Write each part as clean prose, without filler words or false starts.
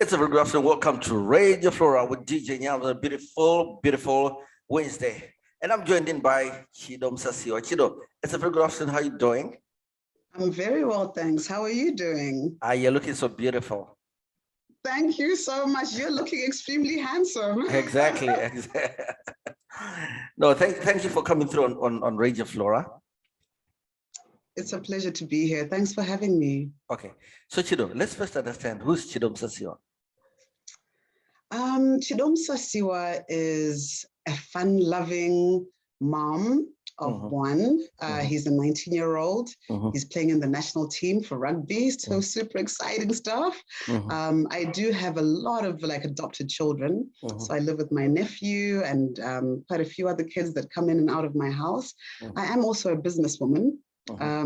It's a very good afternoon. Welcome to Radio Flora with DJ Nyam. A beautiful, beautiful Wednesday. And I'm joined in by Chido Musasiwa. Chido, it's a very good afternoon. How are you doing? I'm very well, thanks. How are you doing? You're looking so beautiful. Thank you so much. You're looking extremely handsome. Exactly. No, thank you for coming through on Radio Flora. It's a pleasure to be here. Thanks for having me. Okay. So Chido, let's first understand who's Chido Musasiwa. Chido Musasiwa is a fun-loving mom of one. He's a 19-year-old. He's playing in the national team for rugby, so super exciting stuff. I do have a lot of adopted children. So I live with my nephew and quite a few other kids that come in and out of my house. I am also a businesswoman.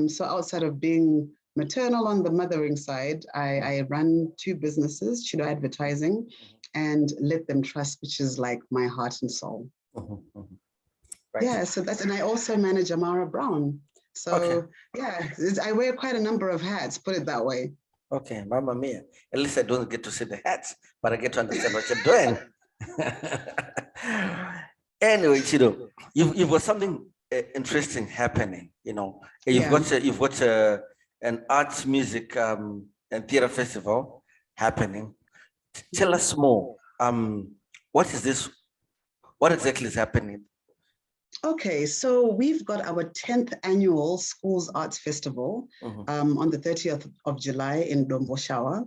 So outside of being maternal on the mothering side, I run two businesses, Chido Advertising and Let Them Trust, which is like my heart and soul. Right. Yeah, so and I also manage Amara Brown. So yeah, I wear quite a number of hats, put it that way. Okay, Mamma Mia. At least I don't get to see the hats, but I get to understand what you're doing. Anyway, Chido, you've got something interesting happening. You've got an arts, music, and theater festival happening. Tell us more. What is this? What exactly is happening? Okay, so we've got our 10th annual Schools Arts Festival on the 30th of July in Domboshava.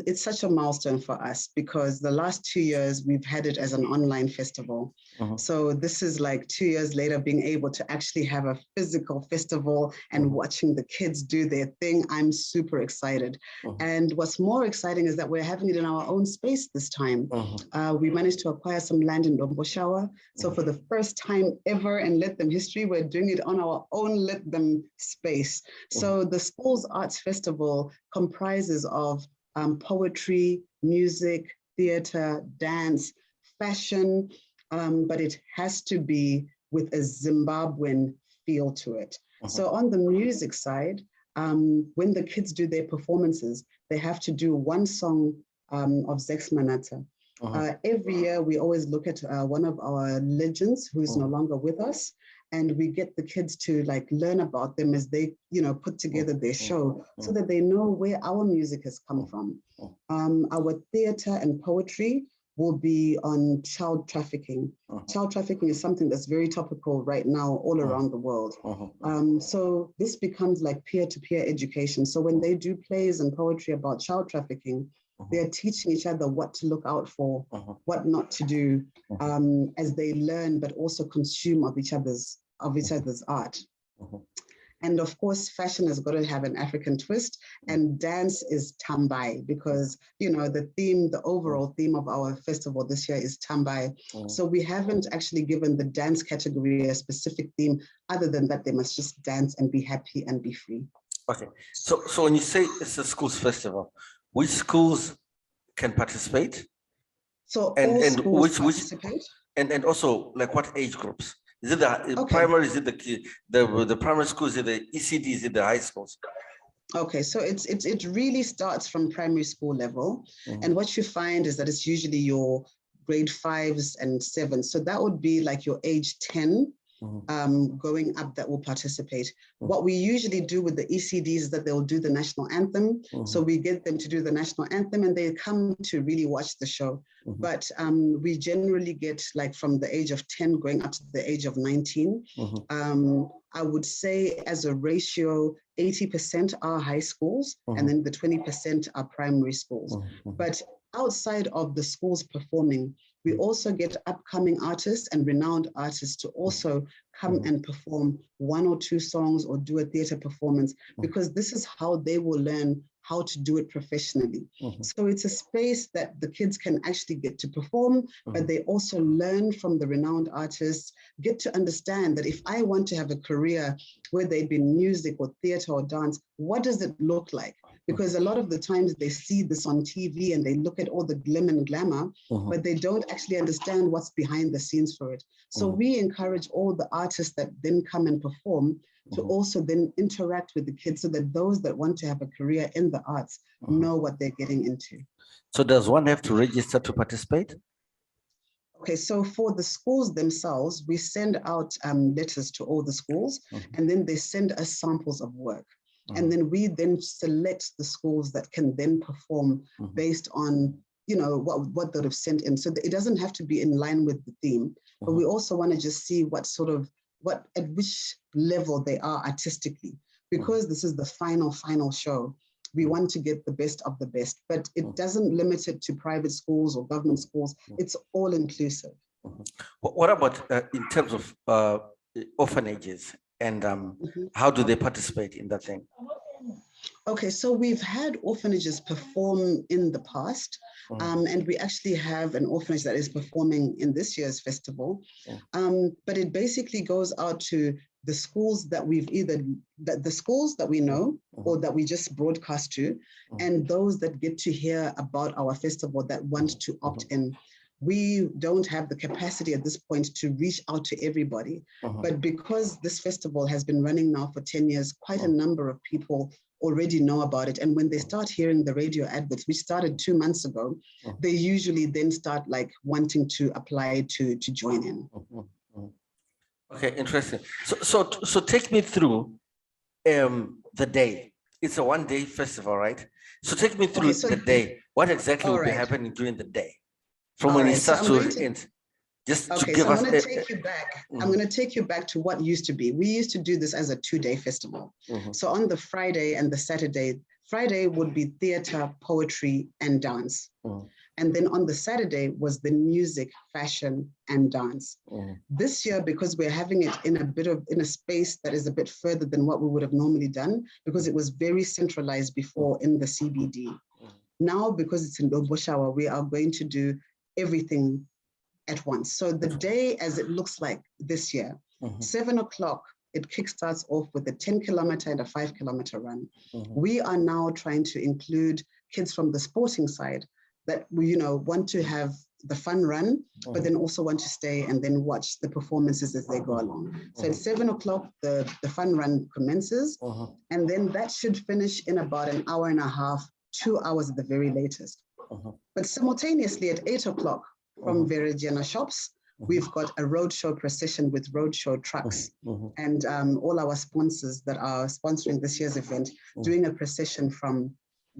It's such a milestone for us because the last 2 years we've had it as an online festival. So this is like 2 years later being able to actually have a physical festival and watching the kids do their thing. I'm super excited. And what's more exciting is that we're having it in our own space this time. We managed to acquire some land in Domboshava. So for the first time ever in Let Them history, we're doing it on our own Let Them space. So the Schools Arts Festival comprises of poetry, music, theater, dance, fashion, but it has to be with a Zimbabwean feel to it. So on the music side, when the kids do their performances, they have to do one song of Zex Manata. Every year, we always look at one of our legends who is no longer with us, and we get the kids to learn about them as they, put together their show so that they know where our music has come from. Our theater and poetry will be on child trafficking. Child trafficking is something that's very topical right now all around the world. So this becomes like peer-to-peer education. So when they do plays and poetry about child trafficking, they're teaching each other what to look out for, what not to do, as they learn, but also consume of each other's art. And of course, fashion has got to have an African twist, and dance is tambai, because the overall theme of our festival this year is tambai. So we haven't actually given the dance category a specific theme, other than that they must just dance and be happy and be free. Okay, so when you say it's a schools festival, which schools can participate? So all schools participate. And also what age groups? Is it the primary? Is it the primary schools? Is it the ECD? Is it the high schools? Okay, so it really starts from primary school level, and what you find is that it's usually your grade 5s and 7s. So that would be like your age 10. Going up that will participate. What we usually do with the ECDs is that they'll do the national anthem. So we get them to do the national anthem and they come to really watch the show. But we generally get from the age of 10 going up to the age of 19. I would say as a ratio, 80% are high schools and then the 20% are primary schools. But outside of the schools performing, we also get upcoming artists and renowned artists to also come and perform 1 or 2 songs or do a theater performance, because this is how they will learn how to do it professionally. So it's a space that the kids can actually get to perform, but they also learn from the renowned artists, get to understand that if I want to have a career, whether it be music or theater or dance, what does it look like? Because a lot of the times they see this on TV and they look at all the glim and glamour, but they don't actually understand what's behind the scenes for it. So we encourage all the artists that then come and perform to also then interact with the kids so that those that want to have a career in the arts know what they're getting into. So does one have to register to participate? Okay, so for the schools themselves, we send out letters to all the schools, and then they send us samples of work. And then we then select the schools that can then perform based on, you know, what they have sent in. So it doesn't have to be in line with the theme, but we also want to just see at which level they are artistically, because this is the final show. We want to get the best of the best, but it doesn't limit it to private schools or government schools. It's all inclusive. What about in terms of orphanages, and how do they participate in that thing? Okay, so we've had orphanages perform in the past, and we actually have an orphanage that is performing in this year's festival. But it basically goes out to the schools that the schools that we know or that we just broadcast to, and those that get to hear about our festival that want to opt in. We don't have the capacity at this point to reach out to everybody, but because this festival has been running now for 10 years, quite a number of people already know about it. And when they start hearing the radio adverts, which started 2 months ago, they usually then start like wanting to apply to join in. Okay, interesting. So take me through the day. It's a one-day festival, right? So take me through the day. What exactly will be happening during the day? From when it starts to end. Just to give us. I'm going to take you back. I'm going to take you back to what used to be. We used to do this as a 2-day festival. So on the Friday and the Saturday, Friday would be theater, poetry, and dance. And then on the Saturday was the music, fashion, and dance. This year, because we're having it in a space that is a bit further than what we would have normally done, because it was very centralized before in the CBD. Now, because it's in Domboshava, we are going to do everything at once. So the day, as it looks like this year, 7 o'clock, it kickstarts off with a 10-kilometer and a 5-kilometer run. We are now trying to include kids from the sporting side that we, want to have the fun run, but then also want to stay and then watch the performances as they go along. So at 7 o'clock, the fun run commences, and then that should finish in about an hour and a half, 2 hours at the very latest. But simultaneously at 8 o'clock from Veridiana shops, we've got a roadshow procession with roadshow trucks and all our sponsors that are sponsoring this year's event doing a procession from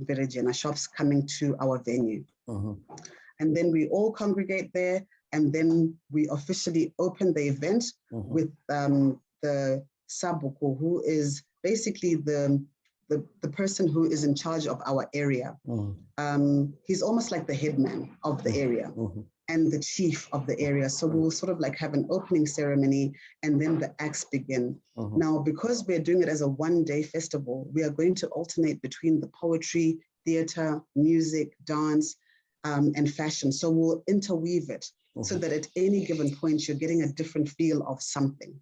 Veridiana shops coming to our venue. And then we all congregate there, and then we officially open the event with the Sabuko, who is basically the person who is in charge of our area. He's almost like the headman of the area and the chief of the area. So we'll sort of like have an opening ceremony and then the acts begin. Now, because we're doing it as a one-day festival, we are going to alternate between the poetry, theater, music, dance, and fashion. So we'll interweave it so that at any given point, you're getting a different feel of something.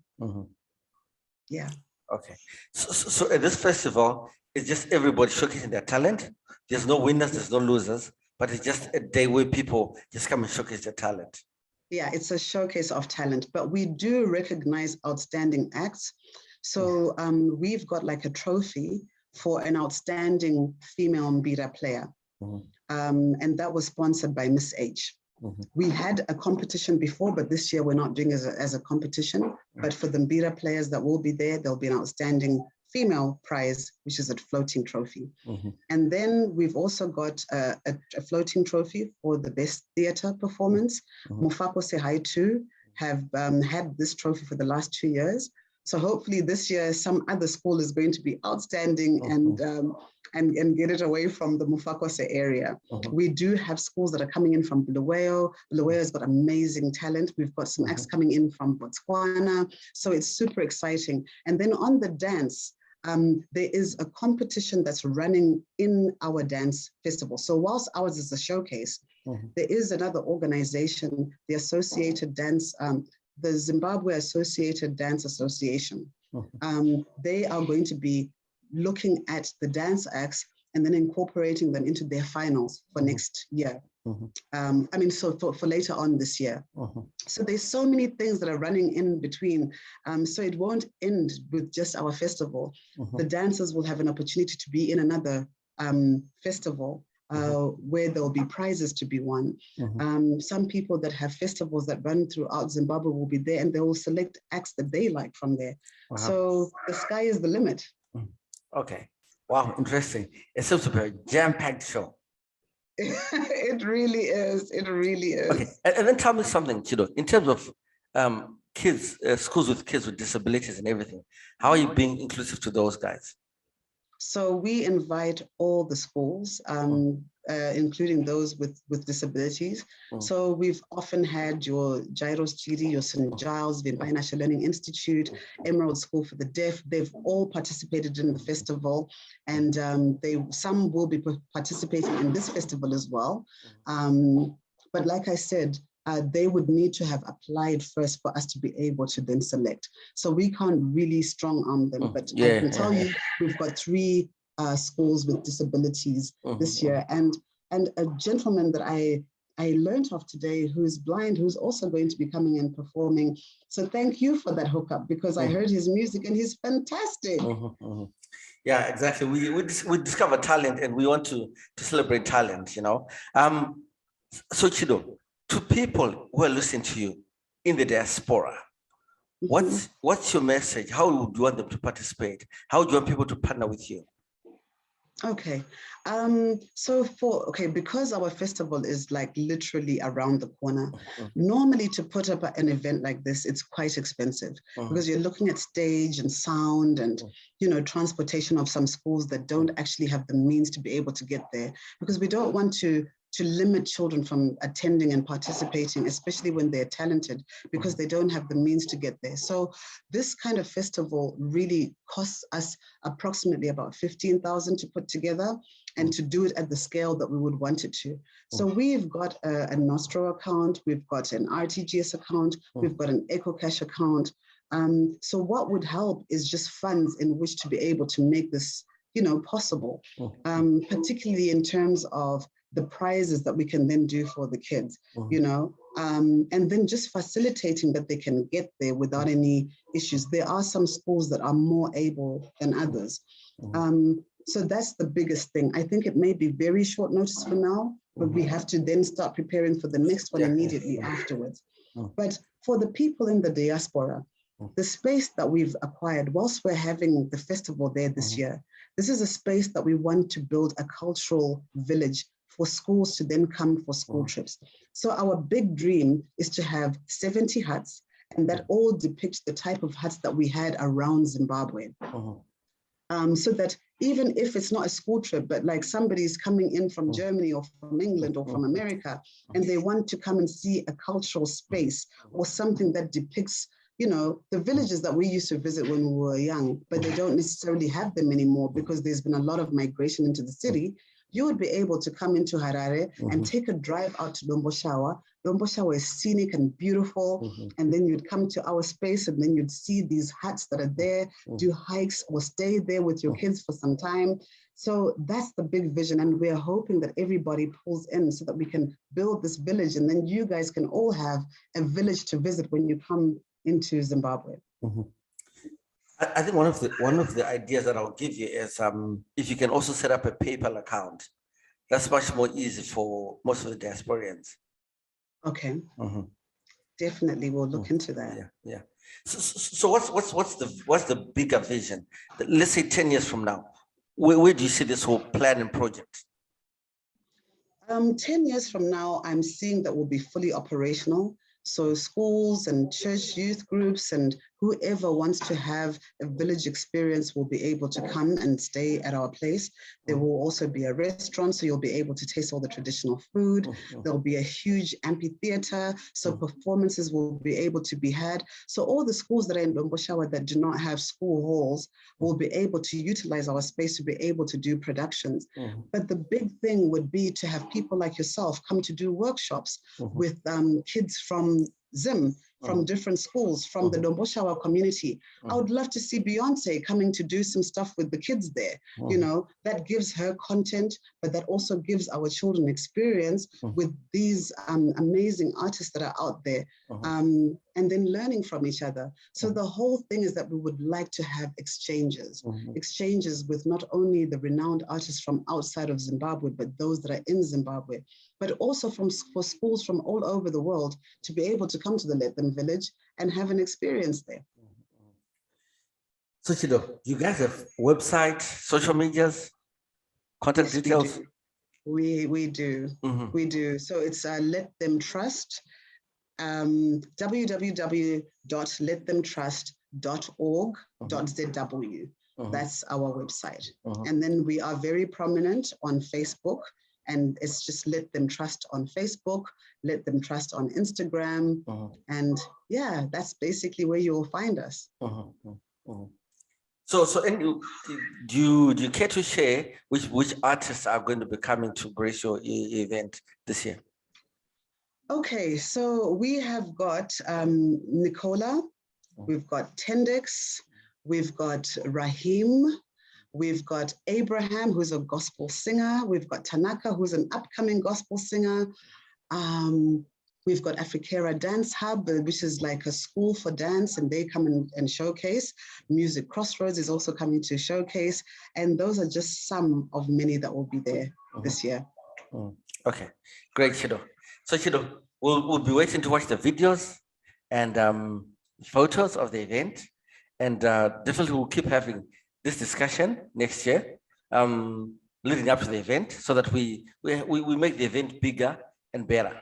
Yeah. Okay. So at this festival, it's just everybody showcasing their talent. There's no winners, there's no losers, but it's just a day where people just come and showcase their talent. Yeah, it's a showcase of talent, but we do recognize outstanding acts. So we've got like a trophy for an outstanding female mbira player. And that was sponsored by Miss H. We had a competition before, but this year we're not doing it as a competition. But for the mbira players that will be there, there'll be an outstanding female prize, which is a floating trophy. And then we've also got a floating trophy for the best theater performance. Mufako Sehai too have had this trophy for the last 2 years. So hopefully this year, some other school is going to be outstanding and get it away from the Mufakose area. We do have schools that are coming in from Bulawayo. Bulawayo's got amazing talent. We've got some acts coming in from Botswana. So it's super exciting. And then on the dance, there is a competition that's running in our dance festival. So whilst ours is a showcase, there is another organization, the Associated Dance, the Zimbabwe Associated Dance Association. They are going to be looking at the dance acts and then incorporating them into their finals for next year. I mean, so for later on this year. So there's so many things that are running in between. So it won't end with just our festival. The dancers will have an opportunity to be in another festival where there'll be prizes to be won. Some people that have festivals that run throughout Zimbabwe will be there, and they will select acts that they like from there. So the sky is the limit. Okay. Wow, interesting. It seems to be a jam-packed show. It really is. It really is. Okay, and then tell me something, Chido, in terms of kids, schools with kids with disabilities and everything. How are you being inclusive to those guys? So we invite all the schools, including those with disabilities. So we've often had your Gyros GD, your St. Giles, Vimbai National Learning Institute, Emerald School for the Deaf. They've all participated in the festival, and some will be participating in this festival as well. But like I said, they would need to have applied first for us to be able to then select. So we can't really strong arm them, but I can tell you we've got 3 schools with disabilities this year, and a gentleman that I learned of today who's blind, who's also going to be coming and performing. So thank you for that hookup, because I heard his music and he's fantastic. Yeah, exactly. We discover talent, and we want to celebrate talent, you know. So Chido, to people who are listening to you in the diaspora, what's your message? How would you want them to participate? How would you want people to partner with you? Okay, so because our festival is like literally around the corner, normally to put up an event like this, it's quite expensive because you're looking at stage and sound and, you know, transportation of some schools that don't actually have the means to be able to get there, because we don't want to limit children from attending and participating, especially when they're talented, because they don't have the means to get there. So this kind of festival really costs us approximately about 15,000 to put together and to do it at the scale that we would want it to. So we've got a Nostro account, we've got an RTGS account, we've got an EcoCash account. So what would help is just funds in which to be able to make this, you know, possible, particularly in terms of the prizes that we can then do for the kids, you know, and then just facilitating that they can get there without any issues. There are some schools that are more able than others. So that's the biggest thing. I think it may be very short notice for now, but we have to then start preparing for the next one immediately afterwards. But for the people in the diaspora, the space that we've acquired, whilst we're having the festival there this year, this is a space that we want to build a cultural village for schools to then come for school trips. So our big dream is to have 70 huts, and that all depicts the type of huts that we had around Zimbabwe. So that even if it's not a school trip, but like somebody's coming in from Germany or from England or from America, and they want to come and see a cultural space or something that depicts, you know, the villages that we used to visit when we were young, but they don't necessarily have them anymore because there's been a lot of migration into the city. You would be able to come into Harare and take a drive out to Domboshava. Domboshava is scenic and beautiful. And then you'd come to our space and then you'd see these huts that are there, do hikes or stay there with your kids for some time. So that's the big vision. And we're hoping that everybody pulls in so that we can build this village. And then you guys can all have a village to visit when you come into Zimbabwe. I think one of the ideas that I'll give you is if you can also set up a PayPal account. That's much more easy for most of the diasporians. Okay. Definitely, we'll look into that. Yeah. So what's the bigger vision? Let's say 10 years from now, where do you see this whole plan and project? 10 years from now, I'm seeing that we'll be fully operational. So schools and church youth groups and whoever wants to have a village experience will be able to come and stay at our place. There will also be a restaurant, so you'll be able to taste all the traditional food. There'll be a huge amphitheater, so performances will be able to be had. So all the schools that are in Domboshava that do not have school halls will be able to utilize our space to be able to do productions. But the big thing would be to have people like yourself come to do workshops with kids from Zim, from different schools, from the Domboshava community. I would love to see Beyonce coming to do some stuff with the kids there. You know, that gives her content, but that also gives our children experience with these amazing artists that are out there, and then learning from each other. So the whole thing is that we would like to have exchanges with not only the renowned artists from outside of Zimbabwe, but those that are in Zimbabwe, but also for schools from all over the world to be able to come to the Let Them Village and have an experience there. So Chido, you guys have website, social medias, contact details? We do. We do. So it's Let Them Trust, www.letthemtrust.org.zw. That's our website. And then we are very prominent on Facebook, and it's just Let Them Trust on Facebook, Let Them Trust on Instagram. And yeah, that's basically where you will find us. So and do you care to share which artists are going to be coming to grace your event this year? Okay, so we have got Nicola, we've got Tendex, we've got Rahim, we've got Abraham, who's a gospel singer, we've got Tanaka, who's an upcoming gospel singer. We've got Africara Dance Hub, which is like a school for dance, and they come and showcase. Music Crossroads is also coming to showcase, and those are just some of many that will be there this year. Okay, great, Chido. So Chido, we'll be waiting to watch the videos and photos of the event, and definitely we'll keep having this discussion next year, leading up to the event, so that we make the event bigger and better.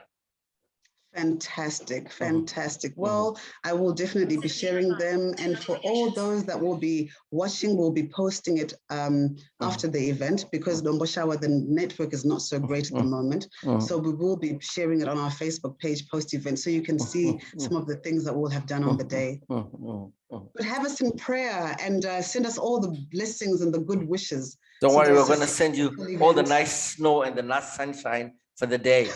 Fantastic, fantastic. Well, I will definitely be sharing them. And for all those that will be watching, we'll be posting it after the event, because Domboshava, the network is not so great at the moment. So we will be sharing it on our Facebook page post-event, so you can see some of the things that we'll have done on the day. But have us in prayer and send us all the blessings and the good wishes. Don't worry, we're going to send you all the nice snow and the nice sunshine for the day.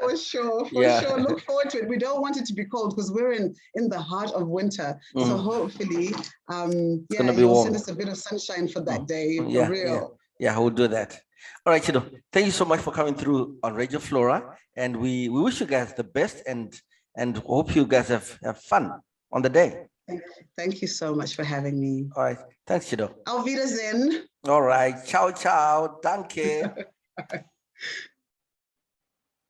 For sure, sure. Look forward to it. We don't want it to be cold because we're in the heart of winter. So hopefully, you'll send us a bit of sunshine for that day, for real. Yeah, we'll do that. All right, Chido, thank you so much for coming through on Radio Flora, and we wish you guys the best and hope you guys have fun on the day. Thank you so much for having me. All right, thanks, Chido. Auf Wiedersehen. All right, ciao, ciao, danke.